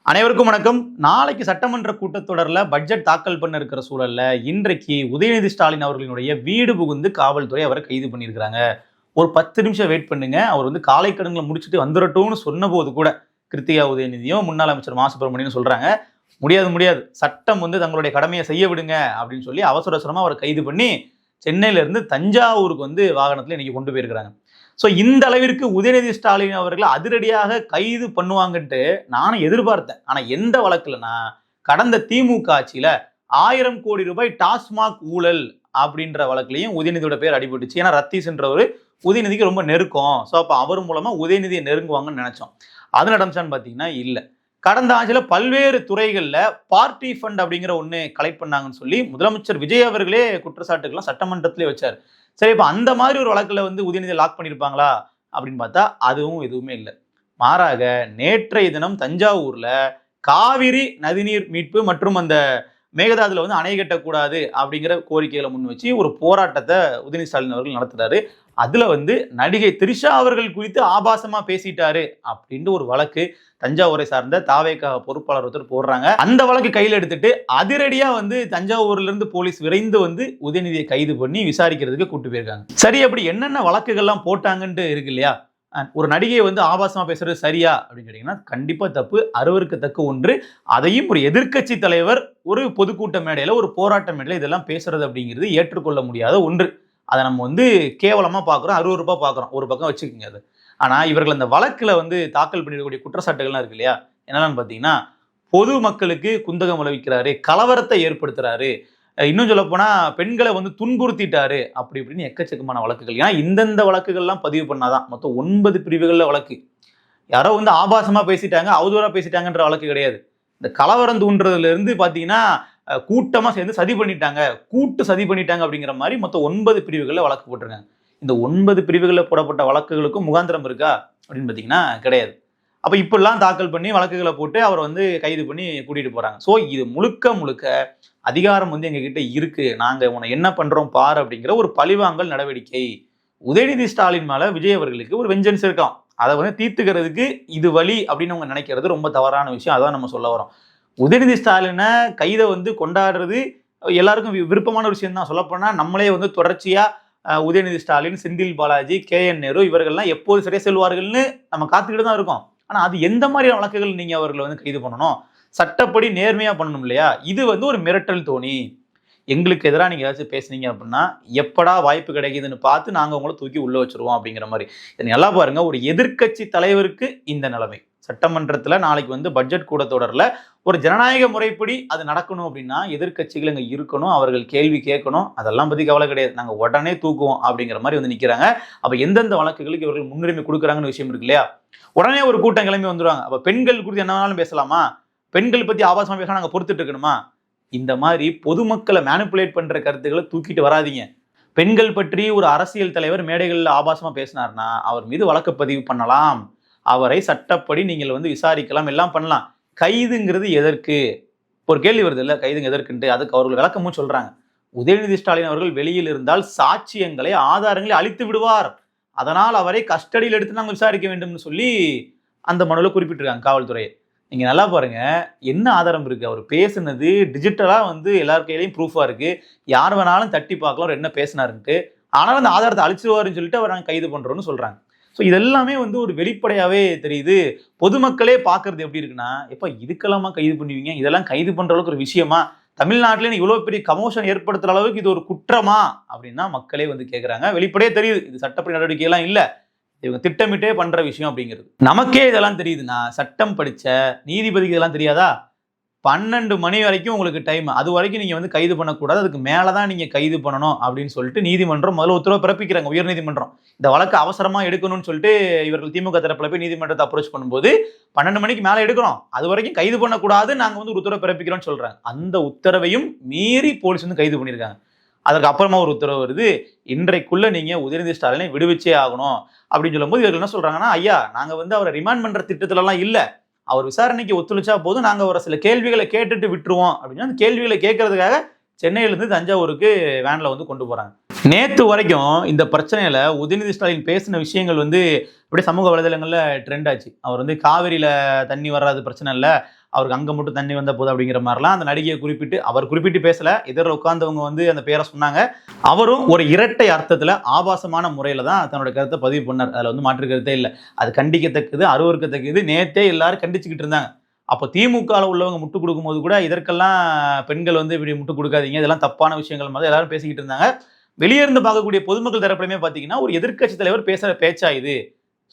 அனைவருக்கும் வணக்கம். நாளைக்கு சட்டமன்ற கூட்டத்தொடரில் பட்ஜெட் தாக்கல் பண்ண இருக்கிற சூழல்ல இன்றைக்கு உதயநிதி ஸ்டாலின் அவர்களினுடைய வீடு புகுந்து காவல்துறை அவரை கைது பண்ணியிருக்கிறாங்க. ஒரு 10 நிமிஷம் வெயிட் பண்ணுங்க, அவர் வந்து காலை கடன்களை முடிச்சுட்டு வந்துடட்டும்னு சொன்ன போது கூட கிருத்திகா உதயநிதியும் முன்னாள் அமைச்சர் மா சுப்பிரமணியன் சொல்றாங்க, முடியாது முடியாது, சட்டம் வந்து தங்களுடைய கடமையை செய்ய விடுங்க அப்படின்னு சொல்லி அவசர அவசரமா அவரை கைது பண்ணி சென்னையில இருந்து தஞ்சாவூருக்கு வந்து வாகனத்துல இன்னைக்கு கொண்டு போயிருக்கிறாங்க. ஸோ இந்த அளவிற்கு உதயநிதி ஸ்டாலின் அவர்களை அதிரடியாக கைது பண்ணுவாங்கன்ட்டு நானும் எதிர்பார்த்தேன். ஆனா எந்த வழக்குலனா, கடந்த திமுக ஆட்சியில 1000 கோடி ரூபாய் டாஸ்மாக் ஊழல் அப்படின்ற வழக்குலையும் உதயநிதியோட பேர் அடிபட்டுச்சு. ஏன்னா ரத்தீஷ் என்றவர் உதயநிதிக்கு ரொம்ப நெருக்கம். ஸோ அப்போ அவர் மூலமா உதயநிதியை நெருங்குவாங்கன்னு நினைச்சோம். அது நடந்துச்சான்னு பார்த்தீங்கன்னா இல்லை. கடந்த ஆட்சியில் பல்வேறு துறைகளில் பார்ட்டி ஃபண்ட் அப்படிங்கிற ஒன்று கலெக்ட் பண்ணாங்கன்னு சொல்லி முதலமைச்சர் விஜய் அவர்களே குற்றச்சாட்டுக்கெல்லாம் சட்டமன்றத்திலே வச்சார். சரி, இப்போ அந்த மாதிரி ஒரு வழக்கில் வந்து உதயநிதி லாக் பண்ணியிருப்பாங்களா அப்படின்னு பார்த்தா அதுவும் எதுவுமே இல்லை. மாறாக நேற்றைய தினம் தஞ்சாவூர்ல காவிரி நதிநீர் மீட்பு மற்றும் அந்த மேகதாதுல வந்து அணை கட்டக்கூடாது அப்படிங்கிற கோரிக்கைகளை முன் வச்சு ஒரு போராட்டத்தை உதயநிதி ஸ்டாலின் அவர்கள் நடத்துறாரு. அதுல வந்து நடிகை திரிஷா அவர்கள் குறித்து ஆபாசமா பேசிட்டாரு அப்படின்ட்டு ஒரு வழக்கு தஞ்சாவூரை சார்ந்த தாவேகா பொறுப்பாளர் ஒருத்தர் போடுறாங்க. அந்த வழக்கு கையில் எடுத்துட்டு அதிரடியா வந்து தஞ்சாவூர்ல இருந்து போலீஸ் விரைந்து வந்து உதயநிதியை கைது பண்ணி விசாரிக்கிறதுக்கு கூட்டு போயிருக்காங்க. சரி, அப்படி என்னென்ன வழக்குகள்லாம் போட்டாங்கன்ட்டு இருக்கு இல்லையா? ஒரு நடிகையை வந்து ஆபாசமா பேசுறது சரியா அப்படின்னு கேட்டீங்கன்னா கண்டிப்பா தப்பு, அருவருக்கத்தக்க ஒன்று. அதையும் ஒரு எதிர்க்கட்சி தலைவர் ஒரு பொதுக்கூட்ட மேடையில ஒரு போராட்ட மேடையில இதெல்லாம் பேசுறது அப்படிங்கிறது ஏற்றுக்கொள்ள முடியாத ஒன்று. அதை நம்ம வந்து கேவலமா பாக்குறோம், அருவருப்பா பாக்குறோம். ஒரு பக்கம் வச்சுக்கோங்க அது. ஆனா இவர்கள் அந்த வழக்குல வந்து தாக்கல் பண்ணிருக்கக்கூடிய குற்றச்சாட்டுகள்லாம் இருக்கு இல்லையா? என்னன்னு பாத்தீங்கன்னா, பொது மக்களுக்கு குந்தகம் விளைவிக்கிறாரு, கலவரத்தை ஏற்படுத்துறாரு, இன்னும் சொல்ல போனா பெண்களை வந்து துன்புறுத்திட்டாரு அப்படி இப்படின்னு எக்கச்சக்கமான வழக்குகள். ஏன்னா இந்தந்த வழக்குகள்லாம் பதிவு பண்ணாதான் மொத்தம் 9 பிரிவுகள்ல வழக்கு. யாரோ வந்து ஆபாசமா பேசிட்டாங்க, அவதூறா பேசிட்டாங்கன்ற வழக்கு கிடையாது. இந்த கலவரம் தூண்டுறதுல இருந்து பாத்தீங்கன்னா கூட்டமா சேர்ந்து சதி பண்ணிட்டாங்க, கூட்டு சதி பண்ணிட்டாங்க அப்படிங்கிற மாதிரி மொத்தம் 9 பிரிவுகள்ல வழக்கு போட்டிருக்காங்க. இந்த 9 பிரிவுகளில் போடப்பட்ட வழக்குகளுக்கும் முகாந்திரம் இருக்கா அப்படின்னு பாத்தீங்கன்னா கிடையாது. அப்ப இப்படிலாம் தாக்கல் பண்ணி வழக்குகளை போட்டு அவரை வந்து கைது பண்ணி கூட்டிட்டு போறாங்க. ஸோ இது முழுக்க முழுக்க அதிகாரம் வந்து எங்ககிட்ட இருக்கு, நாங்க உன்னை என்ன பண்றோம் பாரு அப்படிங்கிற ஒரு பழிவாங்கல் நடவடிக்கை. உதயநிதி ஸ்டாலின் மேல விஜய் அவர்களுக்கு ஒரு வெஞ்சன்ஸ் இருக்கான். அதை வந்து தீர்த்துக்கிறதுக்கு இது வழி அப்படின்னு அவங்க நினைக்கிறது ரொம்ப தவறான விஷயம். அதான் நம்ம சொல்ல வரோம். உதயநிதி ஸ்டாலினை கைதை வந்து கொண்டாடுறது எல்லாருக்கும் விருப்பமான விஷயம் தான். சொல்லப்போனா நம்மளே வந்து தொடர்ச்சியா உதயநிதி ஸ்டாலின், செந்தில் பாலாஜி, KN நேரு இவர்கள்லாம் எப்போது சிறை செல்வார்கள்னு நம்ம காத்துக்கிட்டு தான் இருக்கோம். ஆனா அது எந்த மாதிரியான வழக்குகள் நீங்க அவர்களை வந்து கைது பண்ணணும்? சட்டப்படி நேர்மையா பண்ணணும் இல்லையா? இது வந்து ஒரு மிரட்டல் தோணி. எங்களுக்கு எதிராக நீங்க ஏதாச்சும் பேசுனீங்க அப்படின்னா எப்படா வாய்ப்பு கிடைக்குதுன்னு பார்த்து நாங்க உங்களை தூக்கி உள்ள வச்சிருவோம் அப்படிங்கிற மாதிரி. இதை நல்லா பாருங்க, ஒரு எதிர்க்கட்சி தலைவருக்கு இந்த நிலைமை. சட்டமன்றத்துல நாளைக்கு வந்து பட்ஜெட் கூட்டத்தொடர்ல ஒரு ஜனநாயக முறைப்படி அது நடக்கணும் அப்படின்னா எதிர்க்கட்சிகள் இங்க இருக்கணும், அவர்கள் கேள்வி கேட்கணும், அதெல்லாம் பத்தி கவலை கிடையாது, நாங்க உடனே தூக்குவோம் அப்படிங்கிற மாதிரி வந்து நிக்கிறாங்க. அப்ப எந்தெந்த வழக்குகளுக்கு இவர்கள் முன்னுரிமை கொடுக்குறாங்கன்னு விஷயம் இருக்கு இல்லையா? உடனே ஒரு கூட்டம் கிளம்பி வந்துருவாங்க. அப்ப பெண்கள் குறித்து என்ன வேணாலும் பேசலாமா? பெண்கள் பத்தி ஆபாசமா பேச நாங்க பொறுத்துட்டு இருக்கணுமா? இந்த மாதிரி பொதுமக்களை மேனிப்புலேட் பண்ற கருத்துக்களை தூக்கிட்டு வராதீங்க. பெண்கள் பற்றி ஒரு அரசியல் தலைவர் மேடைகளில் ஆபாசமா பேசினார்னா அவர் மீது வழக்கு பதிவு பண்ணலாம், அவரை சட்டப்படி நீங்கள் வந்து விசாரிக்கலாம், எல்லாம் பண்ணலாம். கைதுங்கிறது எதற்கு? ஒரு கேள்வி வருது இல்ல, கைதுங்க எதற்குன்ட்டு. அதுக்கு அவர்கள் விளக்கமும் சொல்றாங்க. உதயநிதி ஸ்டாலின் அவர்கள் வெளியில் இருந்தால் சாட்சியங்களை, ஆதாரங்களை அழித்து விடுவார், அதனால் அவரை கஸ்டடியில் எடுத்து நாங்கள் விசாரிக்க வேண்டும்னு சொல்லி அந்த மனுவில் குறிப்பிட்டிருக்காங்க காவல்துறை. நீங்க நல்லா பாருங்க, என்ன ஆதாரம் இருக்கு? அவர் பேசுனது டிஜிட்டலா வந்து எல்லார் கையிலையும் ப்ரூஃபா இருக்கு, யார் வேணாலும் தட்டி பார்க்கலாம் அவர் என்ன பேசினாருன்ட்டு. ஆனாலும் அந்த ஆதாரத்தை அழிச்சிருவாருன்னு சொல்லிட்டு அவர் நாங்கள் கைது பண்றோம்னு சொல்றாங்க. ஸோ இதெல்லாமே வந்து ஒரு வெளிப்படையாவே தெரியுது. பொதுமக்களே பார்க்கறது எப்படி இருக்குன்னா, எப்ப இதுக்கெல்லாமா கைது பண்ணுவீங்க? இதெல்லாம் கைது பண்ற அளவுக்கு ஒரு விஷயமா? தமிழ்நாட்டிலே இவ்வளவு பெரிய கமோஷன் ஏற்படுத்துற அளவுக்கு இது ஒரு குற்றமா அப்படின்னா மக்களே வந்து கேட்கறாங்க. வெளிப்படையே தெரியுது இது சட்டப்படி நடவடிக்கை எல்லாம் இல்ல, இவங்க திட்டமிட்டே பண்ற விஷயம் அப்படிங்கிறது. நமக்கே இதெல்லாம் தெரியுதுன்னா சட்டம் படிச்ச நீதிபதிக்கு இதெல்லாம் தெரியாதா? 12 மணி வரைக்கும் உங்களுக்கு டைம், அது வரைக்கும் நீங்க வந்து கைது பண்ணக்கூடாது, அதுக்கு மேலதான் நீங்க கைது பண்ணணும் அப்படின்னு சொல்லிட்டு நீதிமன்றம் முதல்ல உத்தரவு பிறப்பிக்கிறாங்க. உயர்நீதிமன்றம் இந்த வழக்கு அவசரமா எடுக்கணும்னு சொல்லிட்டு இவர்கள் திமுக தரப்புல போய் நீதிமன்றத்தை அப்ரோச் பண்ணும்போது 12 மணிக்கு மேல எடுக்கிறோம், அது வரைக்கும் கைது பண்ணக்கூடாது, நாங்க வந்து ஒரு உத்தரவு பிறப்பிக்கிறோம்னு சொல்றாங்க. அந்த உத்தரவையும் மீறி போலீஸ் வந்து கைது பண்ணியிருக்காங்க. அதுக்கு அப்புறமா ஒரு உத்தரவு வருது, இன்றைக்குள்ள நீங்க உதயநிதி ஸ்டாலினை விடுவிச்சே ஆகணும் அப்படின்னு சொல்லும்போது இவர்கள் என்ன சொல்றாங்கன்னா, ஐயா நாங்க வந்து அவரை ரிமாண்ட் பண்ற திட்டத்துல எல்லாம் இல்ல, அவர் விசாரணைக்கு ஒத்துழைச்சா போதும், நாங்க ஒரு சில கேள்விகளை கேட்டுட்டு விட்டுருவோம் அப்படின்னா அந்த கேள்விகளை கேட்கறதுக்காக சென்னையிலிருந்து தஞ்சாவூருக்கு வேன்ல வந்து கொண்டு போறாங்க. நேத்து வரைக்கும் இந்த பிரச்சனையில உதயநிதி ஸ்டாலின் பேசின விஷயங்கள் வந்து அப்படியே சமூக வலைதளங்கள்ல ட்ரெண்ட் ஆச்சு. அவர் வந்து காவிரியில தண்ணி வராது பிரச்சனை இல்ல, அவருக்கு அங்க மட்டும் தண்ணி வந்தா போதும் அப்படிங்கிற மாதிரிலாம் அந்த நடிகையை குறிப்பிட்டு அவர் குறிப்பிட்டு பேசல. எதிரில் உட்கார்ந்தவங்க வந்து அந்த பேரை சொன்னாங்க. அவரும் ஒரு இரட்டை அர்த்தத்துல ஆபாசமான முறையில தான் தன்னோட கருத்தை பதிவு பண்ணார். அதுல வந்து மாற்று கருத்தே இல்லை. அது கண்டிக்கத்தக்கது, அருவருக்கத்தக்கது. நேத்தே எல்லாரும் கண்டிச்சுக்கிட்டு இருந்தாங்க. அப்போ திமுகவில் உள்ளவங்க முட்டு கொடுக்கும்போது கூட இதற்கெல்லாம் பெண்கள் வந்து இப்படி முட்டு கொடுக்காதீங்க, இதெல்லாம் தப்பான விஷயங்கள் மாதிரி எல்லாரும் பேசிக்கிட்டு இருந்தாங்க. வெளியே இருந்து பார்க்கக்கூடிய பொதுமக்கள் தரப்புலையுமே பார்த்தீங்கன்னா ஒரு எதிர்க்கட்சி தலைவர் பேசுற பேச்சா இது.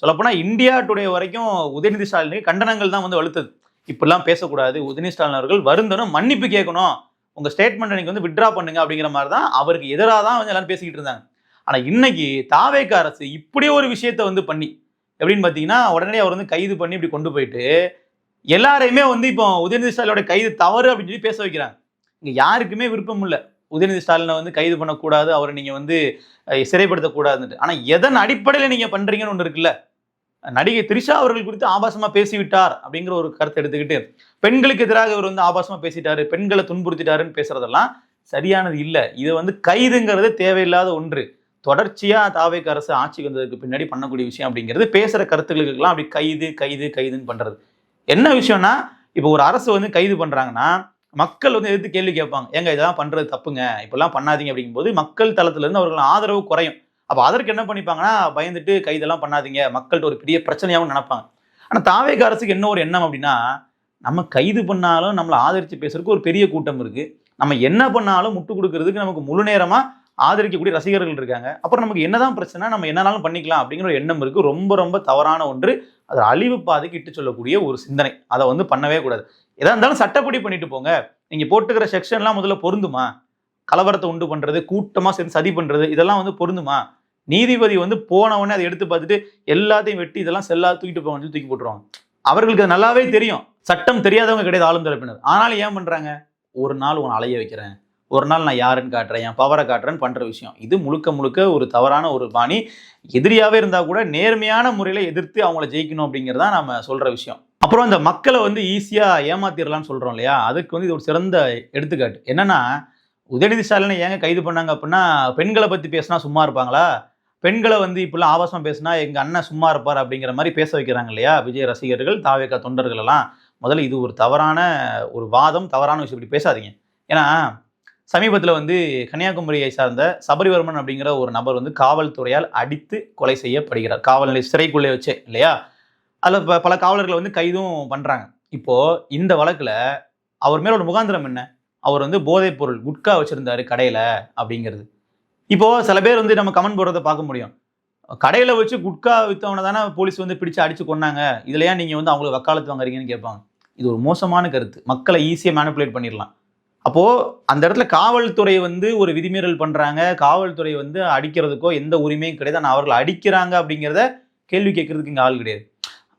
சொல்லப்போனா இந்தியா டுடே வரைக்கும் உதயநிதி ஸ்டாலினுக்கு கண்டனங்கள் தான் வந்து வலுத்தது. இப்படிலாம் பேசக்கூடாது, உதயநிதி ஸ்டாலின் அவர்கள் வருந்தனும், மன்னிப்பு கேட்கணும், உங்க ஸ்டேட்மெண்ட் நீங்க வந்து வித்ட்ரா பண்ணுங்க அப்படிங்கிற மாதிரி தான் அவருக்கு எதிராக தான் வந்து எல்லாரும் பேசிக்கிட்டு இருந்தாங்க. ஆனா இன்னைக்கு தாவேக அரசு இப்படி ஒரு விஷயத்த வந்து பண்ணி எப்படின்னு பார்த்தீங்கன்னா உடனே அவர் வந்து கைது பண்ணி இப்படி கொண்டு போயிட்டு எல்லாரையுமே வந்து இப்போ உதயநிதி ஸ்டாலினோட கைது தவறு அப்படின்னு சொல்லி பேச வைக்கிறாங்க. இங்க யாருக்குமே விருப்பம் இல்லை உதயநிதி ஸ்டாலினை வந்து கைது பண்ணக்கூடாது, அவரை நீங்க வந்து சிறைப்படுத்தக்கூடாதுன்னு. ஆனா எதன் அடிப்படையில் நீங்க பண்றீங்கன்னு ஒன்று இருக்குல்ல. நடிகை திரிஷா அவர்கள் குறித்து ஆபாசமா பேசிவிட்டார் அப்படிங்கிற ஒரு கருத்தை எடுத்துக்கிட்டு பெண்களுக்கு எதிராக இவர் வந்து ஆபாசமா பேசிட்டாரு, பெண்களை துன்புறுத்திட்டாருன்னு பேசுறதெல்லாம் சரியானது இல்லை. இது வந்து கைதுங்கிறது தேவையில்லாத ஒன்று. தொடர்ச்சியா தாவேக அரசு ஆட்சிக்கு வந்ததுக்கு பின்னாடி பண்ணக்கூடிய விஷயம் அப்படிங்கிறது பேசுற கருத்துக்களுக்கெல்லாம் அப்படி கைது கைது கைதுன்னு பண்றது. என்ன விஷயம்னா இப்போ ஒரு அரசு வந்து கைது பண்றாங்கன்னா மக்கள் வந்து எதிர்த்து கேள்வி கேட்பாங்க, ஏங்க இதெல்லாம் பண்றது தப்புங்க, இப்பெல்லாம் பண்ணாதீங்க அப்படிங்கும்போது மக்கள் தளத்துல இருந்து அவர்கள் ஆதரவு குறையும். அப்ப அதற்கு என்ன பண்ணிப்பாங்கன்னா பயந்துட்டு கைதெல்லாம் பண்ணாதீங்க, மக்கள்கிட்ட ஒரு பெரிய பிரச்சனையாகவும் நினைப்பாங்க. ஆனா தாவேக அரசுக்கு என்ன ஒரு எண்ணம் அப்படின்னா நம்ம கைது பண்ணாலும் நம்மளை ஆதரிச்சு பேசுறதுக்கு ஒரு பெரிய கூட்டம் இருக்கு, நம்ம என்ன பண்ணாலும் முட்டு கொடுக்கறதுக்கு நமக்கு முழு நேரமா ஆதரிக்கக்கூடிய ரசிகர்கள் இருக்காங்க, அப்புறம் நமக்கு என்னதான் பிரச்சனை நம்ம என்னன்னாலும் பண்ணிக்கலாம் அப்படிங்கிற ஒரு எண்ணம் இருக்கு. ரொம்ப ரொம்ப தவறான ஒன்று. அது அழிவு பாதைக்கு இட்டு சொல்லக்கூடிய ஒரு சிந்தனை. அதை வந்து பண்ணவே கூடாது. எதா இருந்தாலும் சட்டப்படி பண்ணிட்டு போங்க. நீங்க போட்டுக்கிற செக்ஷன்லாம் முதல்ல பொருந்துமா? கலவரத்தை உண்டு பண்றது, கூட்டமா சேர்ந்து சதி பண்றது, இதெல்லாம் வந்து பொருந்துமா? நீதிபதி வந்து போன உடனே அதை எடுத்து பார்த்துட்டு எல்லாத்தையும் வெட்டி இதெல்லாம் செல்லா தூக்கிட்டு போங்க தூக்கி போட்டுருவாங்க. அவர்களுக்கு அது நல்லாவே தெரியும். சட்டம் தெரியாதவங்க கிடையாது ஆளும் தரப்பினர். ஆனாலும் ஏன் பண்றாங்க? ஒரு நாள் உன்னை அலைய வைக்கிறேன், ஒரு நாள் நான் யாருன்னு காட்டுறேன், என் பவரை காட்டுறேன்னு பண்ற விஷயம். இது முழுக்க முழுக்க ஒரு தவறான ஒரு பாணி. எதிரியாவே இருந்தா கூட நேர்மையான முறையில எதிர்த்து அவங்கள ஜெயிக்கணும் அப்படிங்கிறதா நம்ம சொல்ற விஷயம். அப்புறம் இந்த மக்களை வந்து ஈஸியா ஏமாத்திரலாம்னு சொல்றோம் இல்லையா, அதுக்கு வந்து இது ஒரு சிறந்த எடுத்துக்காட்டு. என்னன்னா உதயநிதி ஸ்டாலினை ஏங்க கைது பண்ணாங்க அப்படின்னா பெண்களை பத்தி பேசினா சும்மா இருப்பாங்களா? பெண்களை வந்து இப்பெல்லாம் ஆபாசம் பேசினா எங்க அண்ணன் சும்மா இருப்பார் அப்படிங்கிற மாதிரி பேச வைக்கிறாங்க இல்லையா விஜய் ரசிகர்கள், தாவேகா தொண்டர்கள் எல்லாம். முதல்ல இது ஒரு தவறான ஒரு வாதம், தவறான விஷயம். இப்படி பேசாதீங்க. ஏன்னா சமீபத்தில் வந்து கன்னியாகுமரியை சார்ந்த சபரிவர்மன் அப்படிங்கிற ஒரு நபர் வந்து காவல்துறையால் அடித்து கொலை செய்யப்படுகிறார். காவல் நிலைய சிறைக்குள்ளே வச்சே இல்லையா. அதில் பல காவலர்களை வந்து கைதும் பண்றாங்க. இப்போ இந்த வழக்குல அவர் மேல ஒரு முகாந்திரம் என்ன? அவர் வந்து போதைப் பொருள் குட்கா வச்சிருந்தாரு கடையில அப்படிங்கிறது. இப்போ சில பேர் வந்து நம்ம கமெண்ட் போடுறதை பார்க்க முடியும். கடையில வச்சு குட்கா வித்தவனை தானே போலீஸ் வந்து பிடிச்சு அடிச்சு கொன்னாங்க, இதுல ஏன் நீங்க வந்து அவங்களுக்கு வக்காலத்து வாங்குறீங்கன்னு கேட்பாங்க. இது ஒரு மோசமான கருத்து. மக்களை ஈஸியா மேனிபுலேட் பண்ணிடலாம். அப்போ அந்த இடத்துல காவல்துறை வந்து ஒரு விதிமீறல் பண்றாங்க, காவல்துறை வந்து அடிக்கிறதுக்கோ எந்த உரிமையும் கிடையாது. ஆனால் அவர்கள் அடிக்கிறாங்க அப்படிங்கிறத கேள்வி கேட்கறதுக்கு இங்க ஆள் கிடையாது.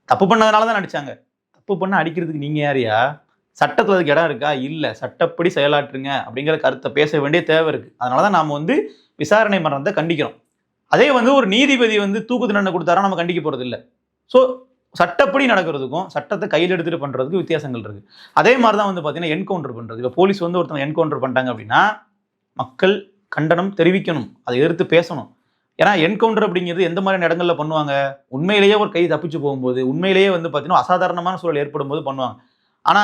தப்பு பண்ணதுனால தான் அடிச்சாங்க. தப்பு பண்ண அடிக்கிறதுக்கு நீங்க யாரையா? சட்டத்தில் அதுக்கு இடம் இருக்கா? இல்லை. சட்டப்படி செயலாற்றுங்க அப்படிங்கிற கருத்தை பேச வேண்டிய தேவை இருக்கு. அதனால தான் நாம வந்து விசாரணை மரணத்தை கண்டிக்கிறோம். அதே வந்து ஒரு நீதிபதி வந்து தூக்கு தண்டனை கொடுத்தாரா நம்ம கண்டிக்க போறது இல்லை. ஸோ சட்டப்படி நடக்கிறதுக்கும் சட்டத்தை கையில் எடுத்துட்டு பண்றதுக்கு வித்தியாசங்கள் இருக்கு. அதே மாதிரி தான் வந்து பார்த்தீங்கன்னா என்கவுண்டர் பண்றது. இப்போ போலீஸ் வந்து ஒருத்தவங்க என்கவுண்டர் பண்ணிட்டாங்க அப்படின்னா மக்கள் கண்டனம் தெரிவிக்கணும், அதை எதிர்த்து பேசணும். ஏன்னா என்கவுண்டர் அப்படிங்கிறது எந்த மாதிரியான இடங்கள்ல பண்ணுவாங்க? உண்மையிலேயே ஒரு கை தப்பிச்சு போகும்போது, உண்மையிலேயே வந்து பார்த்தீங்கன்னா அசாதாரணமான சூழல் ஏற்படும் போது பண்ணுவாங்க. ஆனா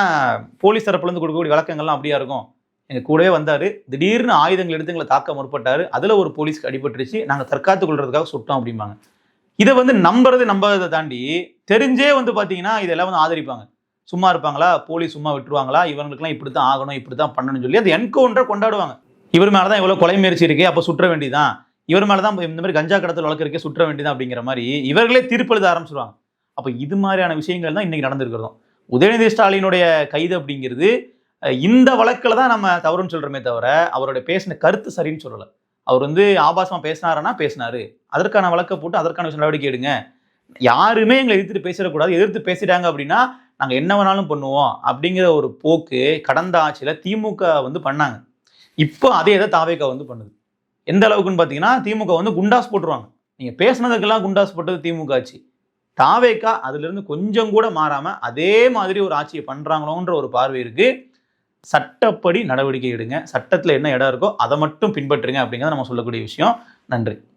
போலீஸ் தரப்புல இருந்து கொடுக்கக்கூடிய விளக்கங்கள்லாம் அப்படியா இருக்கும். எங்க கூடவே வந்தாரு, திடீர்னு ஆயுதங்கள் எடுத்து எங்களை தாக்க முற்பட்டாரு, அதுல ஒரு போலீஸ்க்கு அடிபட்டுருச்சு, நாங்க தற்காத்துக் கொள்றதுக்காக சுட்டோம் அப்படிம்பாங்க. இதை வந்து நம்பாததை தாண்டி தெரிஞ்சே வந்து பாத்தீங்கன்னா இதெல்லாம் வந்து ஆதரிப்பாங்க. சும்மா இருப்பாங்களா? போலீஸ் சும்மா விட்டுருவாங்களா? இவங்களுக்குலாம் இப்படித்தான் ஆகணும், இப்படித்தான் பண்ணணும்னு சொல்லி அது என்கவுண்டரை கொண்டாடுவாங்க. இவர் மேலதான் இவ்வளவு கொலை முயற்சி இருக்கே, அப்ப சுற்ற வேண்டியதான். இவர் மேலதான் இந்த மாதிரி கஞ்சா கடத்தல் வழக்கு இருக்கே, சுற்ற வேண்டியதான் அப்படிங்கிற மாதிரி இவர்களே தீர்ப்பு எழுத ஆரம்பிச்சிருவாங்க. அப்ப இது மாதிரியான விஷயங்கள் தான் இன்னைக்கு நடந்திருக்கிறதும். உதயநிதி ஸ்டாலினுடைய கைது அப்படிங்கிறது இந்த வழக்கில் தான் நம்ம தவறுன்னு சொல்றோமே தவிர அவருடைய பேசின கருத்து சரின்னு சொல்லலை. அவர் வந்து ஆபாசமா பேசினாருன்னா பேசினாரு, அதற்கான வழக்கை போட்டு அதற்கான விஷயம் நடவடிக்கை எடுங்க. யாருமே எங்களை எதிர்த்து பேசிடக்கூடாது, எதிர்த்து பேசிட்டாங்க அப்படின்னா நாங்கள் என்ன வேணாலும் பண்ணுவோம் அப்படிங்கிற ஒரு போக்கு கடந்த ஆட்சியில் திமுக வந்து பண்ணாங்க. இப்போ அதே தான் தாவேகா வந்து பண்ணுது. எந்த அளவுக்குன்னு பார்த்தீங்கன்னா திமுக வந்து குண்டாஸ் போட்டுருவாங்க. நீங்கள் பேசினதுக்கெல்லாம் குண்டாஸ் போட்டது திமுக ஆட்சி. தாவேகா அதுல இருந்து கொஞ்சம் கூட மாறாம அதே மாதிரி ஒரு ஆட்சியை பண்றாங்களோன்ற ஒரு பார்வை இருக்கு. சட்டப்படி நடவடிக்கை எடுங்க. சட்டத்துல என்ன இடம் இருக்கோ அதை மட்டும் பின்பற்றுங்க அப்படிங்கிறத நம்ம சொல்லக்கூடிய விஷயம். நன்றி.